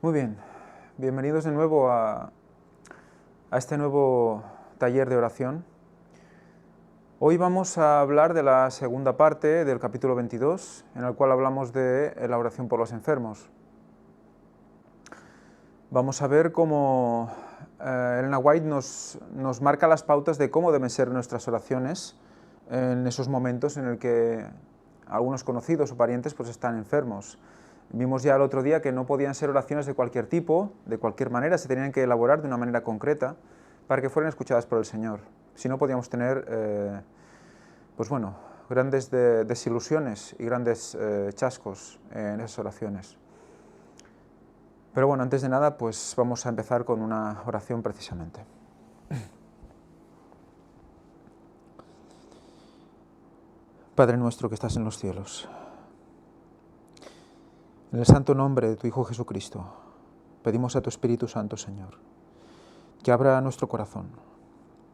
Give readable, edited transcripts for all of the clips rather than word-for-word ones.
Muy bien, bienvenidos de nuevo a este nuevo taller de oración. Hoy vamos a hablar de la segunda parte del capítulo 22, en el cual hablamos de la oración por los enfermos. Vamos a ver cómo Elena White nos marca las pautas de cómo deben ser nuestras oraciones en esos momentos en el que algunos conocidos o parientes pues están enfermos. Vimos ya el otro día que no podían ser oraciones de cualquier tipo, de cualquier manera, se tenían que elaborar de una manera concreta para que fueran escuchadas por el Señor. Si no, podíamos tener, grandes desilusiones y grandes chascos en esas oraciones. Pero bueno, antes de nada, pues vamos a empezar con una oración precisamente. Padre nuestro que estás en los cielos, en el santo nombre de tu Hijo Jesucristo, pedimos a tu Espíritu Santo, Señor, que abra nuestro corazón,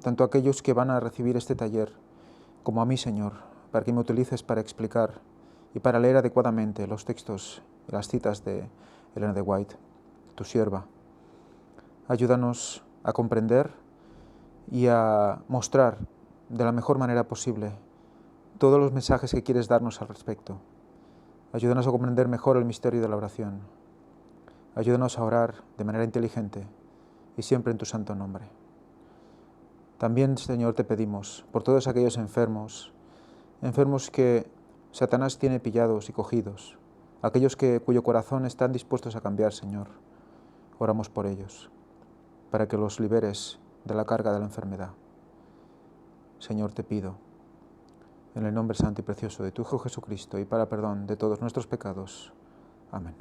tanto a aquellos que van a recibir este taller, como a mí, Señor, para que me utilices para explicar y para leer adecuadamente los textos y las citas de Elena de White, tu sierva. Ayúdanos a comprender y a mostrar de la mejor manera posible todos los mensajes que quieres darnos al respecto. Ayúdanos a comprender mejor el misterio de la oración. Ayúdanos a orar de manera inteligente y siempre en tu santo nombre. También, Señor, te pedimos por todos aquellos enfermos que Satanás tiene pillados y cogidos, aquellos cuyo corazón están dispuestos a cambiar, Señor. Oramos por ellos, para que los liberes de la carga de la enfermedad. Señor, te pido, en el nombre santo y precioso de tu Hijo Jesucristo y para perdón de todos nuestros pecados. Amén.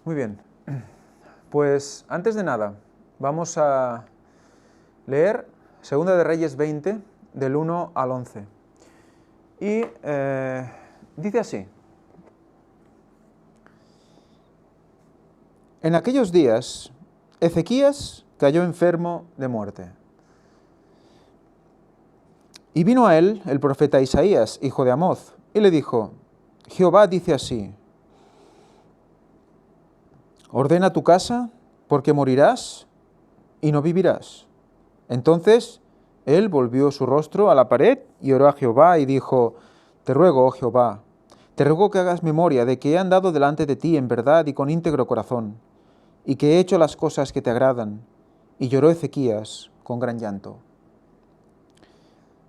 Muy bien, pues antes de nada vamos a leer Segunda de Reyes 20, del 1 al 11. Y dice así: En aquellos días, Ezequías cayó enfermo de muerte. Y vino a él el profeta Isaías, hijo de Amoz, y le dijo: Jehová dice así: ordena tu casa, porque morirás y no vivirás. Entonces él volvió su rostro a la pared y oró a Jehová y dijo: Te ruego, oh Jehová, te ruego que hagas memoria de que he andado delante de ti en verdad y con íntegro corazón, y que he hecho las cosas que te agradan. Y lloró Ezequías con gran llanto.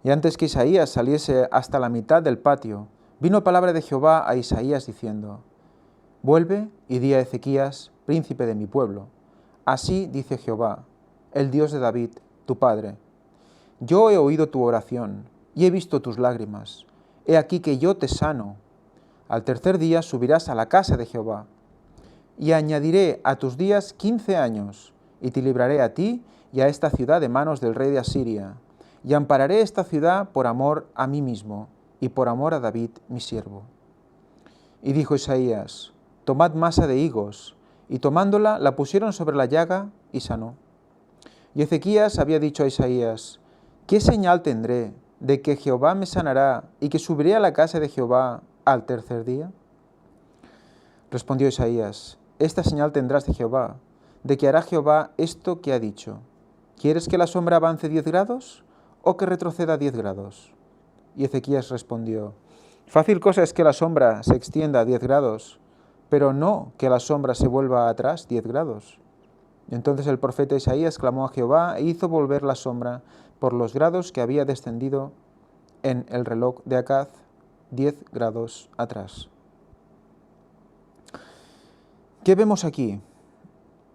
Y antes que Isaías saliese hasta la mitad del patio, vino palabra de Jehová a Isaías diciendo: Vuelve y di a Ezequías, príncipe de mi pueblo: Así dice Jehová, el Dios de David, tu padre: Yo he oído tu oración y he visto tus lágrimas. He aquí que yo te sano. Al tercer día subirás a la casa de Jehová. Y añadiré a tus días 15 años, y te libraré a ti y a esta ciudad de manos del rey de Asiria. Y ampararé esta ciudad por amor a mí mismo, y por amor a David, mi siervo. Y dijo Isaías: Tomad masa de higos, y tomándola la pusieron sobre la llaga, y sanó. Y Ezequías había dicho a Isaías: ¿Qué señal tendré de que Jehová me sanará, y que subiré a la casa de Jehová al tercer día? Respondió Isaías: Esta señal tendrás de Jehová, de que hará Jehová esto que ha dicho. ¿Quieres que la sombra avance 10 grados, o que retroceda 10 grados? Y Ezequías respondió: Fácil cosa es que la sombra se extienda 10 grados, pero no que la sombra se vuelva atrás 10 grados. Entonces el profeta Isaías clamó a Jehová e hizo volver la sombra por los grados que había descendido en el reloj de Acaz 10 grados atrás. ¿Qué vemos aquí?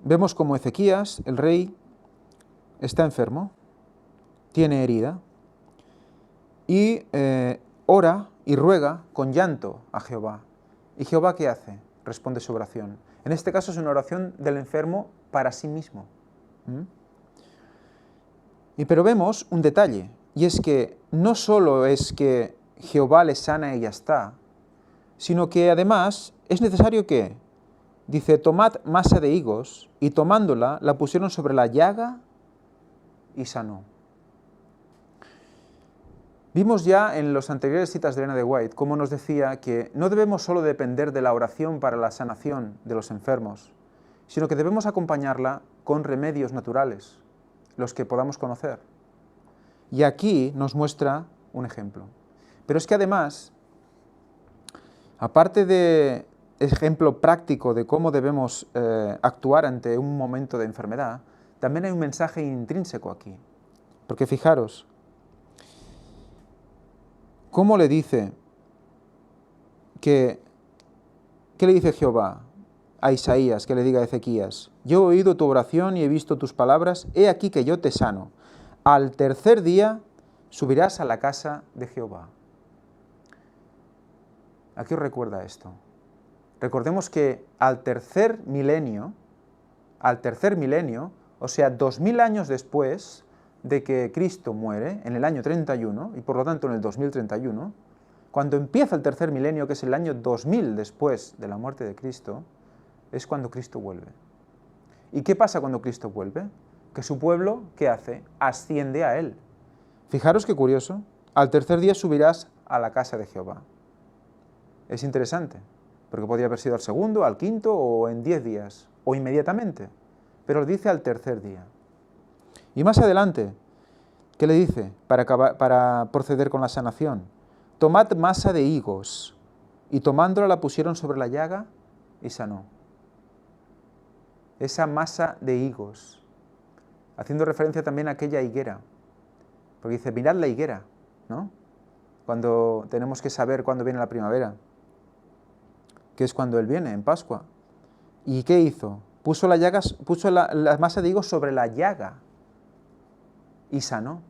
Vemos como Ezequías, el rey, está enfermo, tiene herida, y ora y ruega con llanto a Jehová. ¿Y Jehová qué hace? Responde su oración. En este caso es una oración del enfermo para sí mismo. Pero vemos un detalle, y es que no solo es que Jehová le sana y ya está, sino que además es necesario que, dice, tomad masa de higos, y tomándola la pusieron sobre la llaga y sanó. Vimos ya en las anteriores citas de Elena de White cómo nos decía que no debemos solo depender de la oración para la sanación de los enfermos, sino que debemos acompañarla con remedios naturales, los que podamos conocer. Y aquí nos muestra un ejemplo. Pero es que además, aparte de ejemplo práctico de cómo debemos actuar ante un momento de enfermedad, también hay un mensaje intrínseco aquí. Porque fijaros, ¿cómo le dice ¿qué le dice Jehová a Isaías, que le diga a Ezequías? Yo he oído tu oración y he visto tus palabras, he aquí que yo te sano. Al tercer día subirás a la casa de Jehová. ¿A qué os recuerda esto? Recordemos que al tercer milenio, o sea, 2000 años después de que Cristo muere, en el año 31, y por lo tanto en el 2031, cuando empieza el tercer milenio, que es el año 2000 después de la muerte de Cristo, es cuando Cristo vuelve. ¿Y qué pasa cuando Cristo vuelve? Que su pueblo, ¿qué hace? Asciende a Él. Fijaros qué curioso. Al tercer día subirás a la casa de Jehová. Es interesante, porque podría haber sido al segundo, al quinto o en 10 días, o inmediatamente. Pero lo dice al tercer día. Y más adelante, ¿qué le dice para proceder con la sanación? Tomad masa de higos, y tomándola la pusieron sobre la llaga y sanó. Esa masa de higos, haciendo referencia también a aquella higuera, porque dice, mirad la higuera, ¿no? Cuando tenemos que saber cuándo viene la primavera, que es cuando Él viene, en Pascua. ¿Y qué hizo? Puso la masa de higos sobre la llaga y sanó.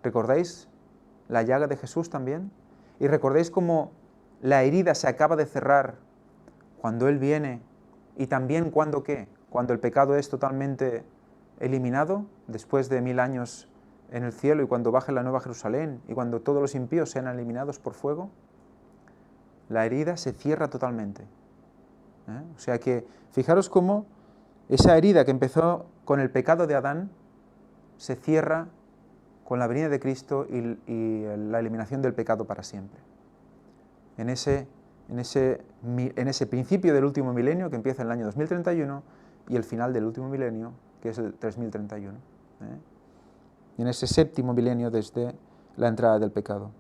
¿Recordáis la llaga de Jesús también? ¿Y recordáis cómo la herida se acaba de cerrar cuando Él viene? Y también cuando ¿qué? Cuando el pecado es totalmente eliminado, después de 1000 años en el cielo y cuando baje la Nueva Jerusalén y cuando todos los impíos sean eliminados por fuego, la herida se cierra totalmente. O sea que, fijaros cómo esa herida que empezó con el pecado de Adán se cierra con la venida de Cristo y la eliminación del pecado para siempre. En ese principio del último milenio, que empieza en el año 2031, y el final del último milenio, que es el 3031. Y en ese séptimo milenio desde la entrada del pecado.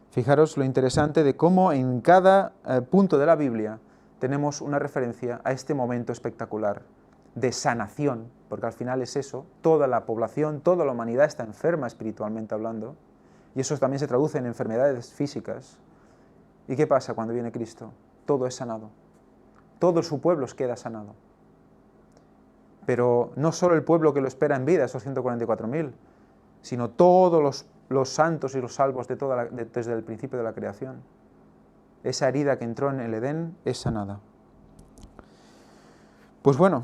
Fijaros lo interesante de cómo en cada punto de la Biblia tenemos una referencia a este momento espectacular de sanación, porque al final es eso, toda la población, toda la humanidad está enferma espiritualmente hablando, y eso también se traduce en enfermedades físicas. ¿Y qué pasa cuando viene Cristo? Todo es sanado, todo su pueblo queda sanado. Pero no solo el pueblo que lo espera en vida, esos 144.000, sino todos los santos y los salvos desde el principio de la creación. Esa herida que entró en el Edén es sanada. Pues bueno,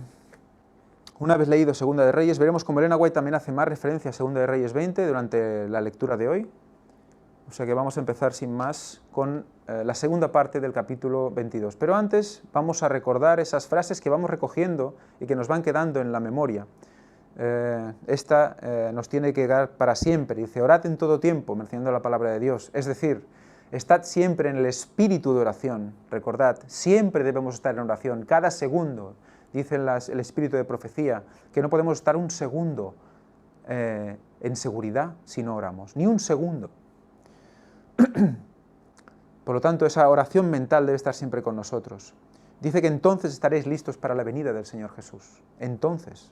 una vez leído Segunda de Reyes, veremos cómo Elena White también hace más referencia a Segunda de Reyes 20 durante la lectura de hoy. O sea que vamos a empezar sin más con la segunda parte del capítulo 22. Pero antes vamos a recordar esas frases que vamos recogiendo y que nos van quedando en la memoria. Esta nos tiene que quedar para siempre. Dice, orad en todo tiempo, mencionando la palabra de Dios. Es decir, estad siempre en el espíritu de oración. Recordad, siempre debemos estar en oración, cada segundo. Dice el espíritu de profecía, que no podemos estar un segundo en seguridad si no oramos, ni un segundo. Por lo tanto, esa oración mental debe estar siempre con nosotros. Dice que entonces estaréis listos para la venida del Señor Jesús. Entonces.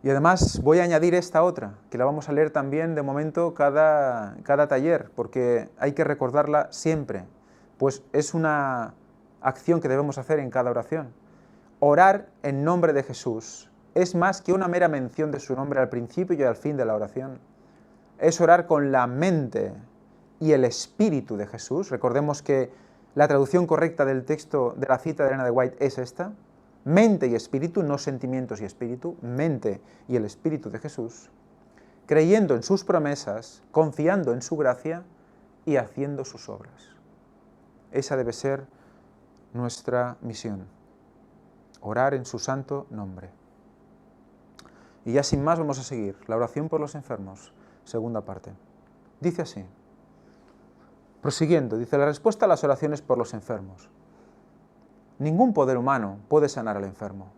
Y además voy a añadir esta otra, que la vamos a leer también de momento cada taller, porque hay que recordarla siempre, pues es una acción que debemos hacer en cada oración. Orar en nombre de Jesús es más que una mera mención de su nombre al principio y al fin de la oración. Es orar con la mente y el espíritu de Jesús. Recordemos que la traducción correcta del texto de la cita de Elena de White es esta. Mente y espíritu, no sentimientos y espíritu, mente y el espíritu de Jesús, creyendo en sus promesas, confiando en su gracia y haciendo sus obras. Esa debe ser nuestra misión, orar en su santo nombre. Y ya sin más vamos a seguir. La oración por los enfermos, segunda parte. Dice así. Prosiguiendo, dice la respuesta a las oraciones por los enfermos. Ningún poder humano puede sanar al enfermo.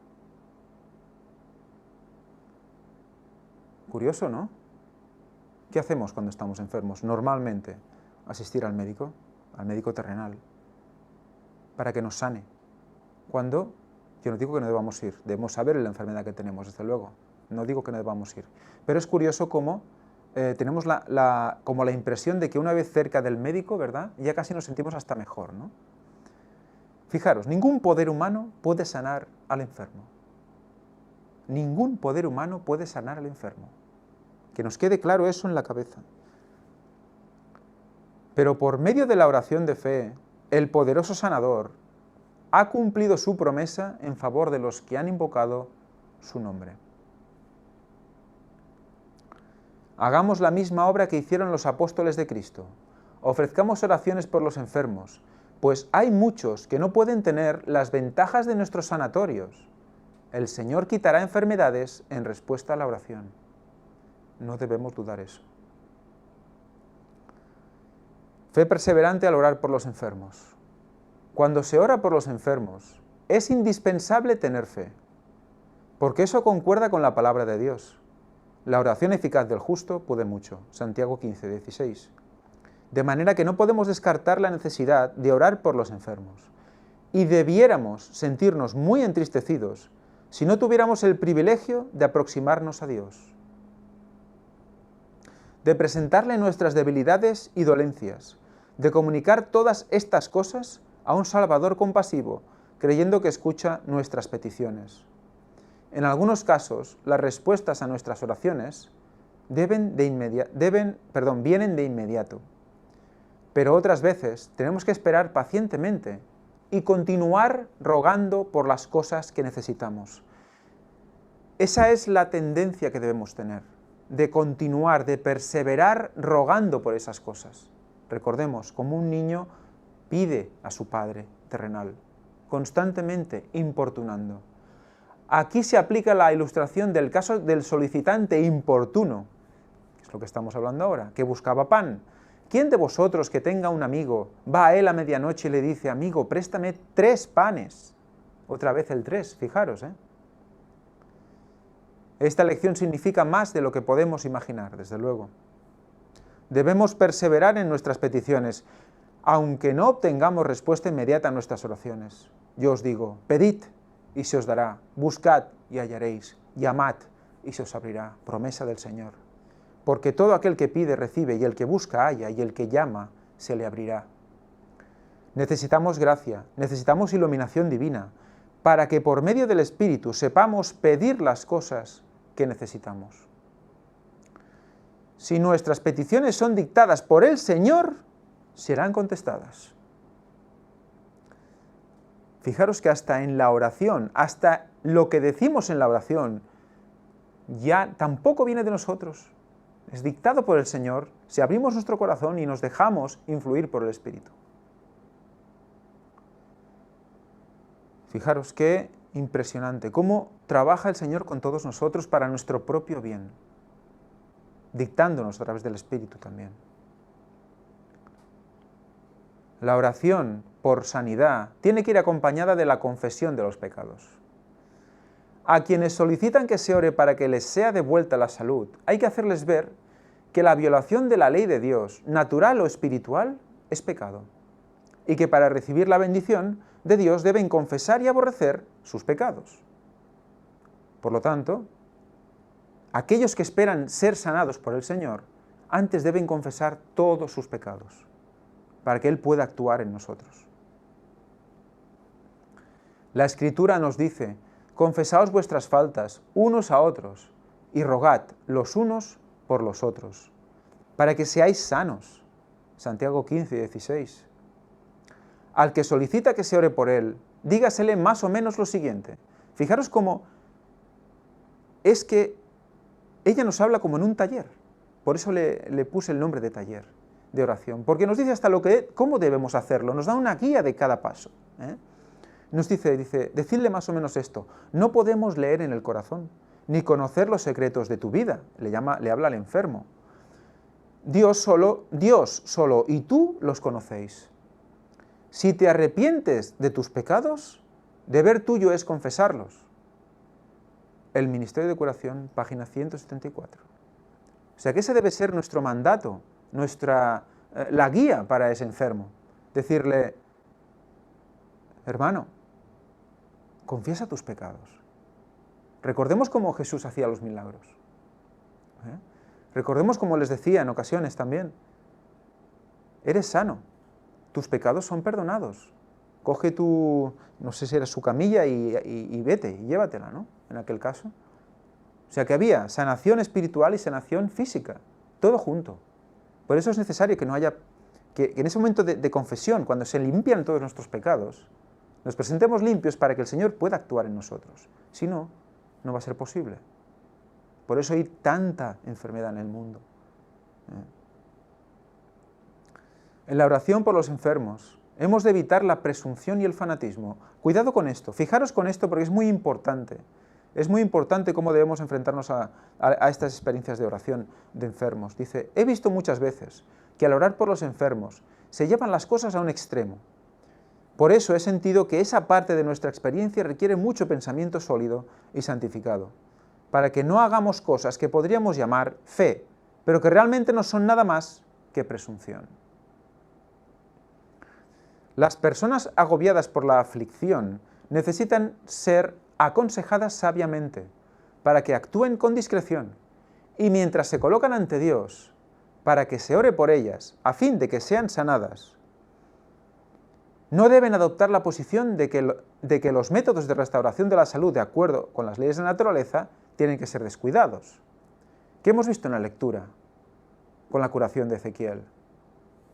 Curioso, ¿no? ¿Qué hacemos cuando estamos enfermos? Normalmente, asistir al médico terrenal, para que nos sane. Cuando, yo no digo que no debamos ir, debemos saber la enfermedad que tenemos, desde luego, no digo que no debamos ir. Pero es curioso cómo tenemos como la impresión de que una vez cerca del médico, ¿verdad?, ya casi nos sentimos hasta mejor, ¿no? Fijaros, ningún poder humano puede sanar al enfermo. Ningún poder humano puede sanar al enfermo. Que nos quede claro eso en la cabeza. Pero por medio de la oración de fe, el poderoso sanador ha cumplido su promesa en favor de los que han invocado su nombre. Hagamos la misma obra que hicieron los apóstoles de Cristo. Ofrezcamos oraciones por los enfermos, pues hay muchos que no pueden tener las ventajas de nuestros sanatorios. El Señor quitará enfermedades en respuesta a la oración. No debemos dudar eso. Fe perseverante al orar por los enfermos. Cuando se ora por los enfermos, es indispensable tener fe, porque eso concuerda con la palabra de Dios. La oración eficaz del justo puede mucho. Santiago 15, 16. De manera que no podemos descartar la necesidad de orar por los enfermos. Y debiéramos sentirnos muy entristecidos si no tuviéramos el privilegio de aproximarnos a Dios, de presentarle nuestras debilidades y dolencias, de comunicar todas estas cosas a un Salvador compasivo, creyendo que escucha nuestras peticiones. En algunos casos, las respuestas a nuestras oraciones vienen de inmediato. Pero otras veces tenemos que esperar pacientemente y continuar rogando por las cosas que necesitamos. Esa es la tendencia que debemos tener, de continuar, de perseverar rogando por esas cosas. Recordemos, como un niño pide a su Padre terrenal, constantemente importunando. Aquí se aplica la ilustración del caso del solicitante importuno, que es lo que estamos hablando ahora, que buscaba pan. ¿Quién de vosotros que tenga un amigo va a él a medianoche y le dice, amigo, préstame 3 panes? Otra vez el 3, fijaros, ¿eh? Esta lección significa más de lo que podemos imaginar, desde luego. Debemos perseverar en nuestras peticiones, aunque no obtengamos respuesta inmediata a nuestras oraciones. Yo os digo, pedid y se os dará, buscad y hallaréis, llamad y se os abrirá, promesa del Señor. Porque todo aquel que pide recibe, y el que busca halla, y el que llama se le abrirá. Necesitamos gracia, necesitamos iluminación divina, para que por medio del Espíritu sepamos pedir las cosas que necesitamos. Si nuestras peticiones son dictadas por el Señor, serán contestadas. Fijaros que hasta en la oración, hasta lo que decimos en la oración, ya tampoco viene de nosotros. Es dictado por el Señor si abrimos nuestro corazón y nos dejamos influir por el Espíritu. Fijaros qué impresionante, cómo trabaja el Señor con todos nosotros para nuestro propio bien, dictándonos a través del Espíritu también. La oración por sanidad tiene que ir acompañada de la confesión de los pecados. A quienes solicitan que se ore para que les sea devuelta la salud, hay que hacerles ver que la violación de la ley de Dios, natural o espiritual, es pecado, y que para recibir la bendición de Dios deben confesar y aborrecer sus pecados. Por lo tanto, aquellos que esperan ser sanados por el Señor, antes deben confesar todos sus pecados, para que Él pueda actuar en nosotros. La Escritura nos dice, confesaos vuestras faltas unos a otros y rogad los unos por los otros, para que seáis sanos. Santiago 15, 16. Al que solicita que se ore por él, dígasele más o menos lo siguiente. Fijaros cómo es que ella nos habla como en un taller. Por eso le puse el nombre de taller de oración, porque nos dice hasta cómo debemos hacerlo, nos da una guía de cada paso, ¿eh? Nos dice, decidle más o menos esto, no podemos leer en el corazón, ni conocer los secretos de tu vida. Le habla al enfermo. Dios solo y tú los conocéis. Si te arrepientes de tus pecados, deber tuyo es confesarlos. El Ministerio de Curación, página 174. O sea que ese debe ser nuestro mandato, la guía para ese enfermo. Decirle, hermano, confiesa tus pecados. Recordemos cómo Jesús hacía los milagros. Recordemos como les decía en ocasiones también, eres sano, tus pecados son perdonados. Coge no sé si era su camilla y vete, y llévatela, ¿no? En aquel caso. O sea que había sanación espiritual y sanación física, todo junto. Por eso es necesario que no haya, que en ese momento de confesión, cuando se limpian todos nuestros pecados, nos presentemos limpios para que el Señor pueda actuar en nosotros. Si no, no va a ser posible. Por eso hay tanta enfermedad en el mundo. En la oración por los enfermos, hemos de evitar la presunción y el fanatismo. Cuidado con esto, fijaros con esto porque es muy importante. Es muy importante cómo debemos enfrentarnos a estas experiencias de oración de enfermos. Dice, he visto muchas veces que al orar por los enfermos se llevan las cosas a un extremo. Por eso he sentido que esa parte de nuestra experiencia requiere mucho pensamiento sólido y santificado, para que no hagamos cosas que podríamos llamar fe, pero que realmente no son nada más que presunción. Las personas agobiadas por la aflicción necesitan ser aconsejadas sabiamente, para que actúen con discreción, y mientras se colocan ante Dios, para que se ore por ellas, a fin de que sean sanadas, no deben adoptar la posición de que los métodos de restauración de la salud de acuerdo con las leyes de la naturaleza tienen que ser descuidados. ¿Qué hemos visto en la lectura con la curación de Ezequiel?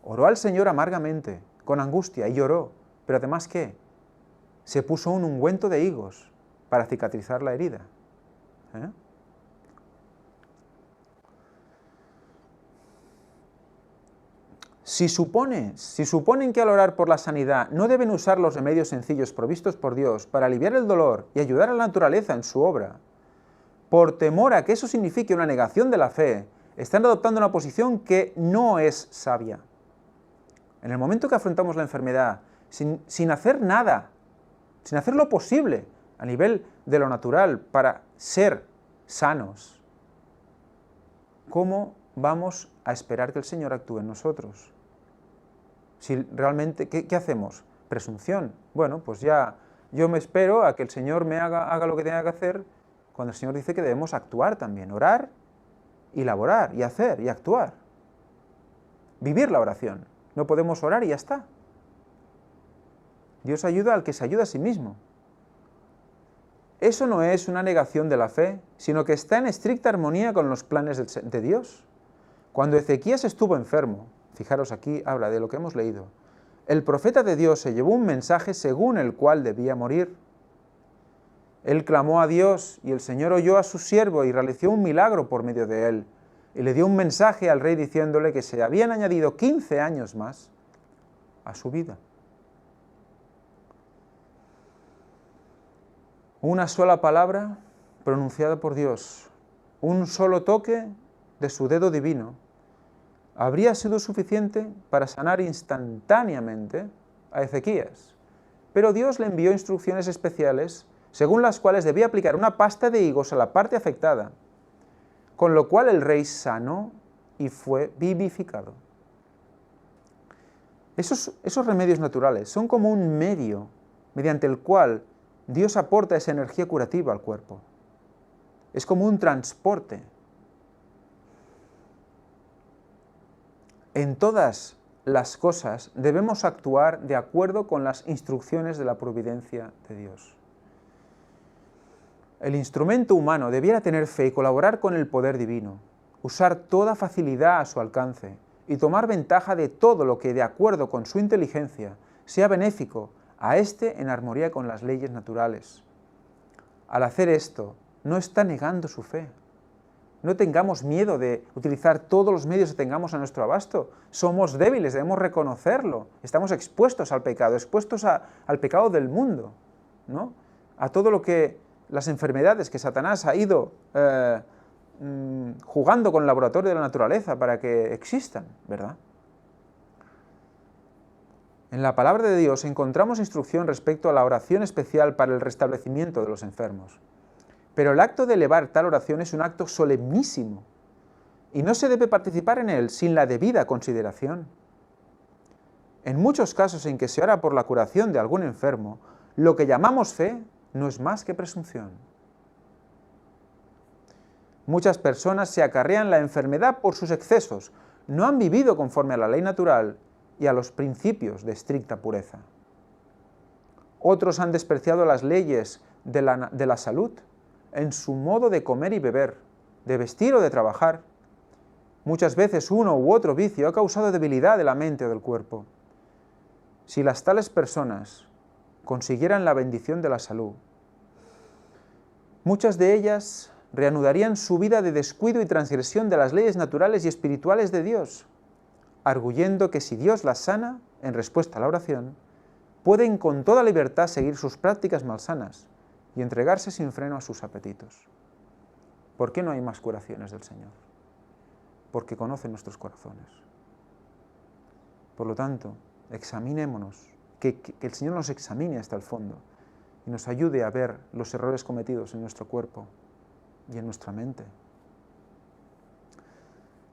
Oró al Señor amargamente, con angustia, y lloró, pero además ¿qué? Se puso un ungüento de higos para cicatrizar la herida. Si suponen que al orar por la sanidad no deben usar los remedios sencillos provistos por Dios para aliviar el dolor y ayudar a la naturaleza en su obra, por temor a que eso signifique una negación de la fe, están adoptando una posición que no es sabia. En el momento que afrontamos la enfermedad, sin hacer nada, sin hacer lo posible a nivel de lo natural para ser sanos, ¿cómo vamos a esperar que el Señor actúe en nosotros? Si realmente, ¿qué hacemos? Presunción. Bueno, pues ya yo me espero a que el Señor me haga lo que tenga que hacer, cuando el Señor dice que debemos actuar también, orar y laborar, y hacer, y actuar. Vivir la oración. No podemos orar y ya está. Dios ayuda al que se ayuda a sí mismo. Eso no es una negación de la fe, sino que está en estricta armonía con los planes de Dios. Cuando Ezequías estuvo enfermo, fijaros aquí habla de lo que hemos leído, el profeta de Dios se llevó un mensaje según el cual debía morir. Él clamó a Dios y el Señor oyó a su siervo y realizó un milagro por medio de él. Y le dio un mensaje al rey diciéndole que se habían añadido 15 años más a su vida. Una sola palabra pronunciada por Dios, un solo toque de su dedo divino, habría sido suficiente para sanar instantáneamente a Ezequías. Pero Dios le envió instrucciones especiales según las cuales debía aplicar una pasta de higos a la parte afectada, con lo cual el rey sanó y fue vivificado. Esos remedios naturales son como un medio mediante el cual Dios aporta esa energía curativa al cuerpo. Es como un transporte. En todas las cosas debemos actuar de acuerdo con las instrucciones de la providencia de Dios. El instrumento humano debiera tener fe y colaborar con el poder divino, usar toda facilidad a su alcance y tomar ventaja de todo lo que, de acuerdo con su inteligencia, sea benéfico a éste en armonía con las leyes naturales. Al hacer esto, no está negando su fe. No tengamos miedo de utilizar todos los medios que tengamos a nuestro abasto. Somos débiles, debemos reconocerlo. Estamos expuestos al pecado, expuestos al pecado del mundo, ¿no? A todo lo que las enfermedades que Satanás ha ido jugando con el laboratorio de la naturaleza para que existan, ¿verdad? En la palabra de Dios encontramos instrucción respecto a la oración especial para el restablecimiento de los enfermos. Pero el acto de elevar tal oración es un acto solemnísimo y no se debe participar en él sin la debida consideración. En muchos casos en que se ora por la curación de algún enfermo, lo que llamamos fe no es más que presunción. Muchas personas se acarrean la enfermedad por sus excesos, no han vivido conforme a la ley natural y a los principios de estricta pureza. Otros han despreciado las leyes de la salud en su modo de comer y beber, de vestir o de trabajar. Muchas veces uno u otro vicio ha causado debilidad de la mente o del cuerpo. Si las tales personas consiguieran la bendición de la salud, muchas de ellas reanudarían su vida de descuido y transgresión de las leyes naturales y espirituales de Dios, arguyendo que si Dios las sana, en respuesta a la oración, pueden con toda libertad seguir sus prácticas malsanas y entregarse sin freno a sus apetitos. ¿Por qué no hay más curaciones del Señor? Porque conoce nuestros corazones. Por lo tanto, examinémonos, que el Señor nos examine hasta el fondo y nos ayude a ver los errores cometidos en nuestro cuerpo y en nuestra mente.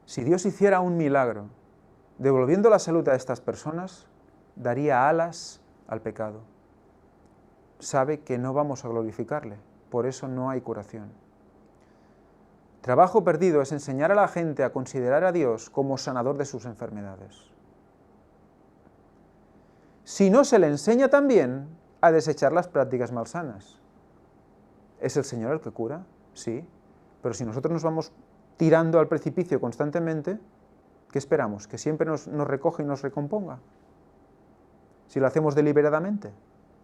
Si Dios hiciera un milagro, devolviendo la salud a estas personas, daría alas al pecado. Sabe que no vamos a glorificarle, por eso no hay curación. Trabajo perdido es enseñar a la gente a considerar a Dios como sanador de sus enfermedades. Si no se le enseña también a desechar las prácticas malsanas. ¿Es el Señor el que cura? Sí, pero si nosotros nos vamos tirando al precipicio constantemente, ¿qué esperamos? ¿Que siempre nos recoja y nos recomponga? Si lo hacemos deliberadamente,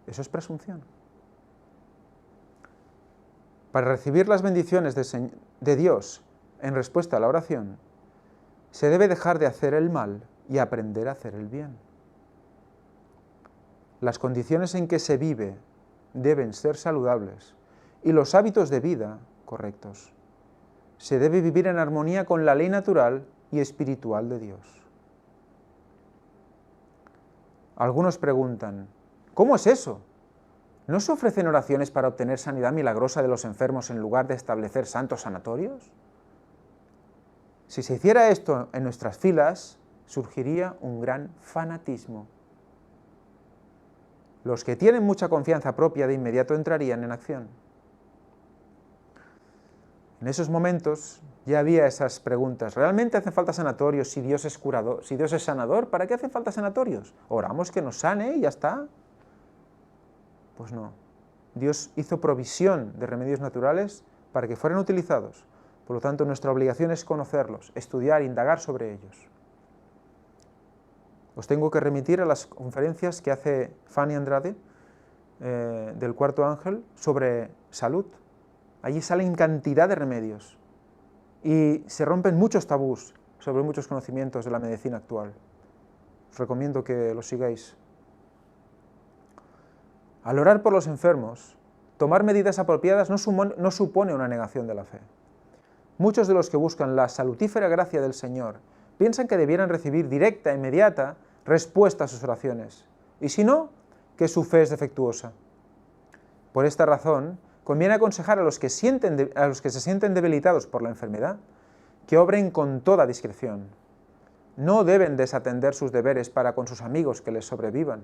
eso es presunción. Para recibir las bendiciones de Dios en respuesta a la oración, se debe dejar de hacer el mal y aprender a hacer el bien. Las condiciones en que se vive deben ser saludables y los hábitos de vida correctos. Se debe vivir en armonía con la ley natural y espiritual de Dios. Algunos preguntan, ¿cómo es eso? ¿No se ofrecen oraciones para obtener sanidad milagrosa de los enfermos en lugar de establecer santos sanatorios? Si se hiciera esto en nuestras filas, surgiría un gran fanatismo. Los que tienen mucha confianza propia de inmediato entrarían en acción. En esos momentos ya había esas preguntas. ¿Realmente hacen falta sanatorios si Dios es curador? Si Dios es sanador, ¿para qué hacen falta sanatorios? Oramos que nos sane y ya está. Pues no. Dios hizo provisión de remedios naturales para que fueran utilizados. Por lo tanto, nuestra obligación es conocerlos, estudiar, indagar sobre ellos. Os tengo que remitir a las conferencias que hace Fanny Andrade, del Cuarto Ángel, sobre salud. Allí salen cantidad de remedios y se rompen muchos tabús sobre muchos conocimientos de la medicina actual. Os recomiendo que lo sigáis. Al orar por los enfermos, tomar medidas apropiadas no supone una negación de la fe. Muchos de los que buscan la salutífera gracia del Señor piensan que debieran recibir directa, inmediata, respuesta a sus oraciones, y si no, que su fe es defectuosa. Por esta razón, conviene aconsejar a los que se sienten debilitados por la enfermedad, que obren con toda discreción. No deben desatender sus deberes para con sus amigos que les sobrevivan.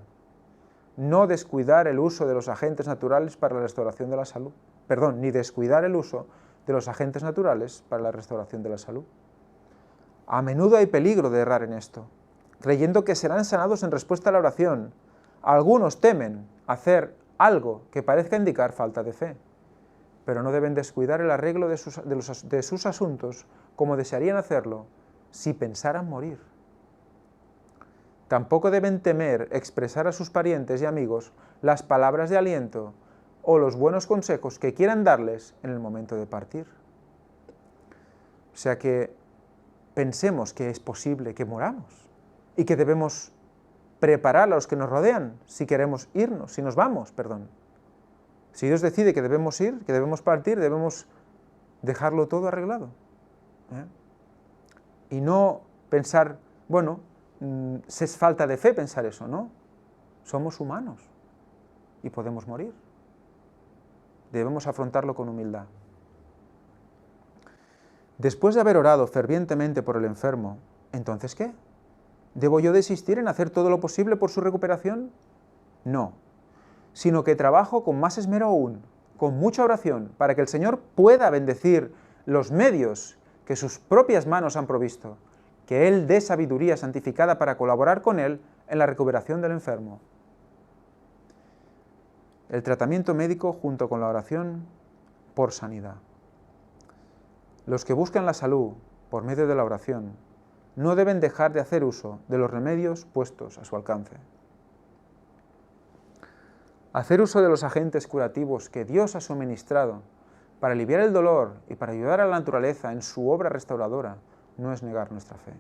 No descuidar el uso de los agentes naturales para la restauración de la salud. Ni descuidar el uso de los agentes naturales para la restauración de la salud. A menudo hay peligro de errar en esto, creyendo que serán sanados en respuesta a la oración. Algunos temen hacer algo que parezca indicar falta de fe, pero no deben descuidar el arreglo de sus asuntos como desearían hacerlo si pensaran morir. Tampoco deben temer expresar a sus parientes y amigos las palabras de aliento o los buenos consejos que quieran darles en el momento de partir. O sea que pensemos que es posible que moramos y que debemos preparar a los que nos rodean si queremos irnos, si nos vamos, Si Dios decide que debemos ir, que debemos partir, debemos dejarlo todo arreglado. Y no pensar, bueno, es falta de fe pensar eso, ¿no? Somos humanos y podemos morir. Debemos afrontarlo con humildad. Después de haber orado fervientemente por el enfermo, ¿entonces qué? ¿Debo yo desistir en hacer todo lo posible por su recuperación? No, sino que trabajo con más esmero aún, con mucha oración, para que el Señor pueda bendecir los medios que sus propias manos han provisto, que Él dé sabiduría santificada para colaborar con Él en la recuperación del enfermo. El tratamiento médico junto con la oración por sanidad. Los que buscan la salud por medio de la oración no deben dejar de hacer uso de los remedios puestos a su alcance. Hacer uso de los agentes curativos que Dios ha suministrado para aliviar el dolor y para ayudar a la naturaleza en su obra restauradora no es negar nuestra fe.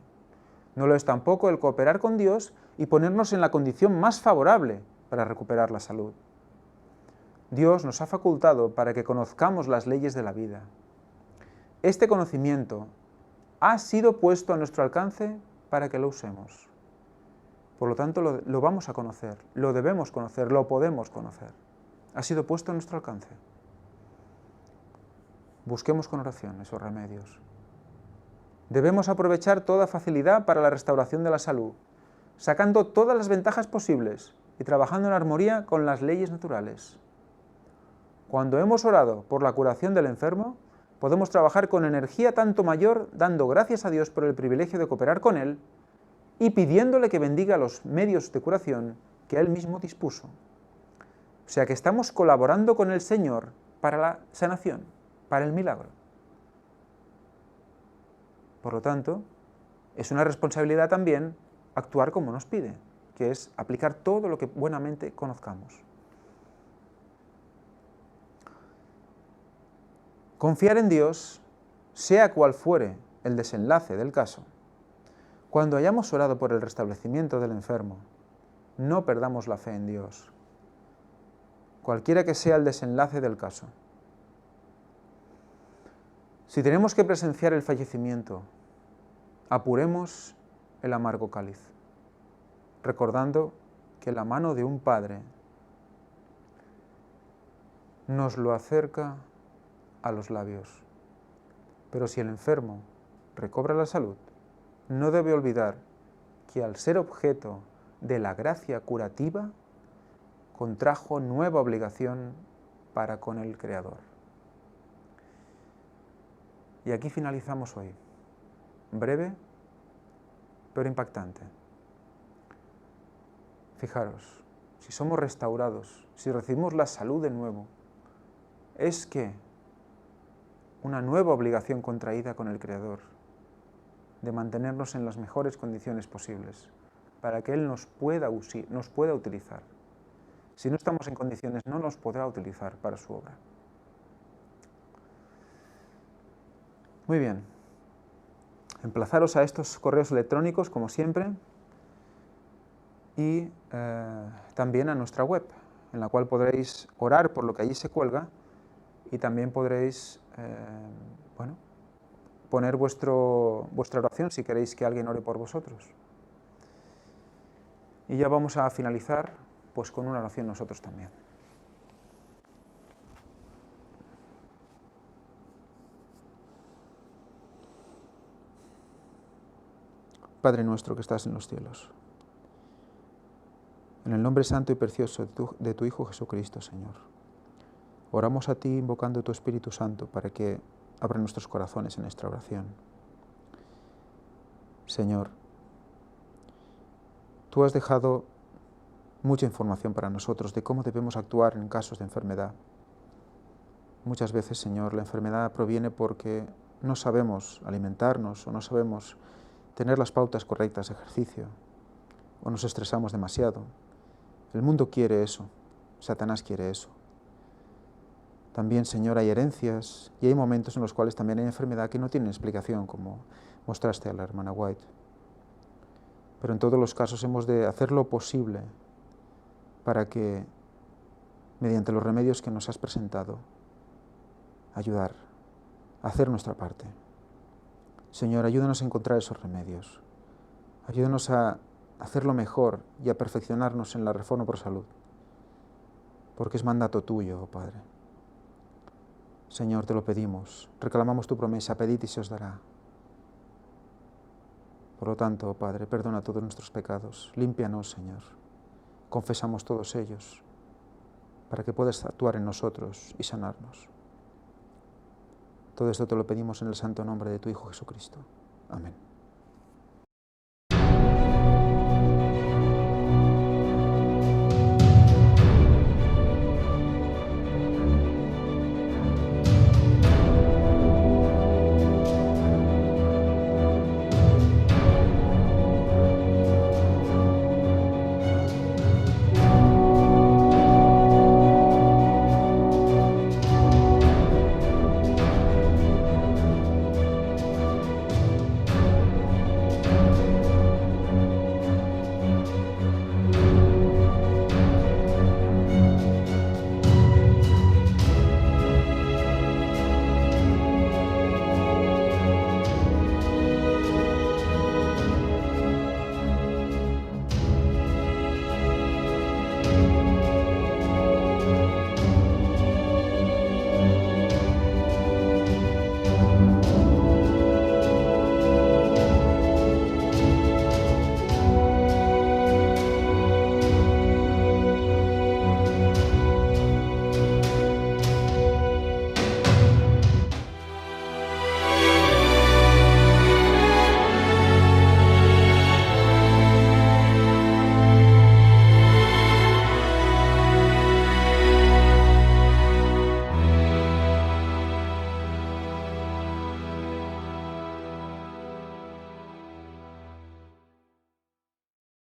No lo es tampoco el cooperar con Dios y ponernos en la condición más favorable para recuperar la salud. Dios nos ha facultado para que conozcamos las leyes de la vida. Este conocimiento ha sido puesto a nuestro alcance para que lo usemos. Por lo tanto, lo vamos a conocer, lo debemos conocer, lo podemos conocer. Ha sido puesto a nuestro alcance. Busquemos con oración esos remedios. Debemos aprovechar toda facilidad para la restauración de la salud, sacando todas las ventajas posibles y trabajando en armonía con las leyes naturales. Cuando hemos orado por la curación del enfermo, podemos trabajar con energía tanto mayor, dando gracias a Dios por el privilegio de cooperar con Él y pidiéndole que bendiga los medios de curación que Él mismo dispuso. O sea que estamos colaborando con el Señor para la sanación, para el milagro. Por lo tanto, es una responsabilidad también actuar como nos pide, que es aplicar todo lo que buenamente conozcamos. Confiar en Dios, sea cual fuere el desenlace del caso. Cuando hayamos orado por el restablecimiento del enfermo, no perdamos la fe en Dios, cualquiera que sea el desenlace del caso. Si tenemos que presenciar el fallecimiento, apuremos el amargo cáliz, recordando que la mano de un Padre nos lo acerca a los labios. Pero si el enfermo recobra la salud, no debe olvidar que al ser objeto de la gracia curativa, contrajo nueva obligación para con el Creador. Y aquí finalizamos hoy. Breve, pero impactante. Fijaros, si somos restaurados, si recibimos la salud de nuevo, es que una nueva obligación contraída con el Creador, de mantenernos en las mejores condiciones posibles, para que Él nos pueda utilizar. Si no estamos en condiciones, no nos podrá utilizar para su obra. Muy bien. Emplazaros a estos correos electrónicos, como siempre, y también a nuestra web, en la cual podréis orar por lo que allí se cuelga, y también podréis poner vuestra oración si queréis que alguien ore por vosotros. Y ya vamos a finalizar pues con una oración nosotros también. Padre nuestro que estás en los cielos, en el nombre santo y precioso de tu Hijo Jesucristo, Señor, oramos a ti invocando tu Espíritu Santo para que abra nuestros corazones en nuestra oración. Señor, tú has dejado mucha información para nosotros de cómo debemos actuar en casos de enfermedad. Muchas veces, Señor, la enfermedad proviene porque no sabemos alimentarnos o no sabemos tener las pautas correctas de ejercicio o nos estresamos demasiado. El mundo quiere eso, Satanás quiere eso. También, Señor, hay herencias y hay momentos en los cuales también hay enfermedad que no tienen explicación, como mostraste a la hermana White. Pero en todos los casos hemos de hacer lo posible para que mediante los remedios que nos has presentado, ayudar a hacer nuestra parte. Señor, ayúdanos a encontrar esos remedios. Ayúdanos a hacerlo mejor y a perfeccionarnos en la reforma por salud, porque es mandato tuyo, oh Padre. Señor, te lo pedimos, reclamamos tu promesa, pedid y se os dará. Por lo tanto, oh Padre, perdona todos nuestros pecados, límpianos, Señor. Confesamos todos ellos, para que puedas actuar en nosotros y sanarnos. Todo esto te lo pedimos en el santo nombre de tu Hijo Jesucristo. Amén.